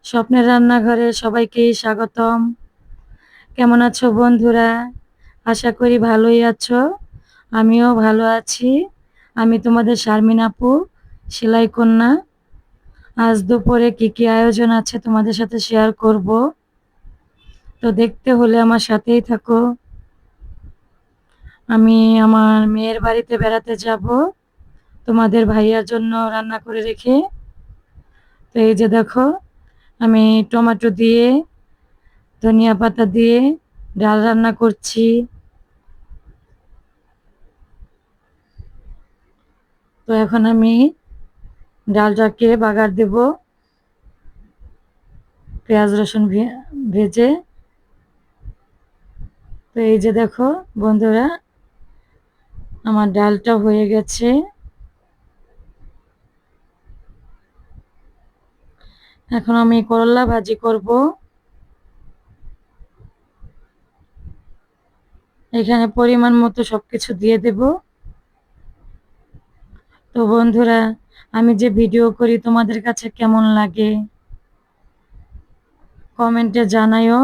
স্বপ্নের রান্নাঘরে সবাইকে স্বাগতম। কেমন আছো বন্ধুরা? আশা করি ভালোই আছো। আমিও ভালো আছি। আমি তোমাদের শারমিন আপু, সেলাই কন্যা। আজ দুপুরে কি কি আয়োজন আছে তোমাদের সাথে শেয়ার করব। তো দেখতে হলে আমার সাথেই থাকো। আমি আমার মেয়ের বাড়িতে বেড়াতে যাব, তোমাদের ভাইয়ার জন্য রান্না করে রেখে। তো এই যে দেখো, আমি টমেটো দিয়ে, ধনিয়া পাতা দিয়ে ডাল রান্না করছি। তো এখন আমি ডালটাকে বাগার দেব পেঁয়াজ রসুন ভেজে। তো এই যে দেখো বন্ধুরা, আমার ডালটা হয়ে গেছে। এখন আমি করলা ভাজি করব। এখানে পরিমাণ মতো সবকিছু দিয়ে দেব। তো বন্ধুরা, আমি যে ভিডিও করি তোমাদের কাছে কেমন লাগে কমেন্টে জানাইও।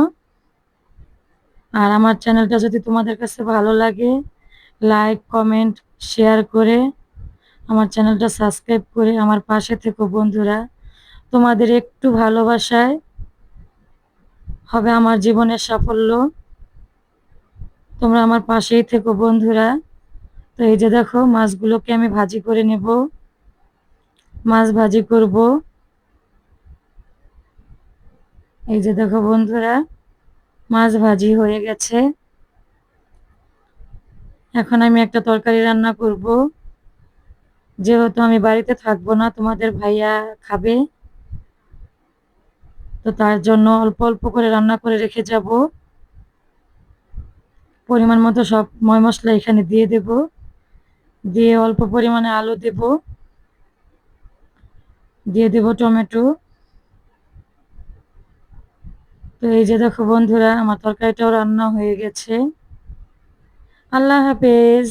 আর আমার চ্যানেলটা যদি তোমাদের কাছে ভালো লাগে, লাইক কমেন্ট শেয়ার করে আমার চ্যানেলটা সাবস্ক্রাইব করে আমার পাশে থেকো বন্ধুরা। তোমাদের একটু ভালোবাসায় হবে আমার জীবনের সাফল্য। তোমরা আমার পাশেই থেকো বন্ধুরা। তো এই যে দেখো, মাছগুলোকে আমি ভাজি করে নেব। মাছ ভাজি করব। এই যে দেখো বন্ধুরা, মাছ ভাজি হয়ে গেছে। এখন আমি একটা তরকারি রান্না করব। যেহেতু আমি বাড়িতে থাকবো না, তোমাদের ভাইয়া খাবে, তো তার জন্য অল্প অল্প করে রান্না করে রেখে যাব। পরিমাণ মতো সব ময় মশলা এখানে দিয়ে দেব। দিয়ে অল্প পরিমাণে আলু দেব, দিয়ে দেব টমেটো। তো এই যে দেখো বন্ধুরা, আমার তরকারিটাও রান্না হয়ে গেছে। আল্লাহ হাফেজ।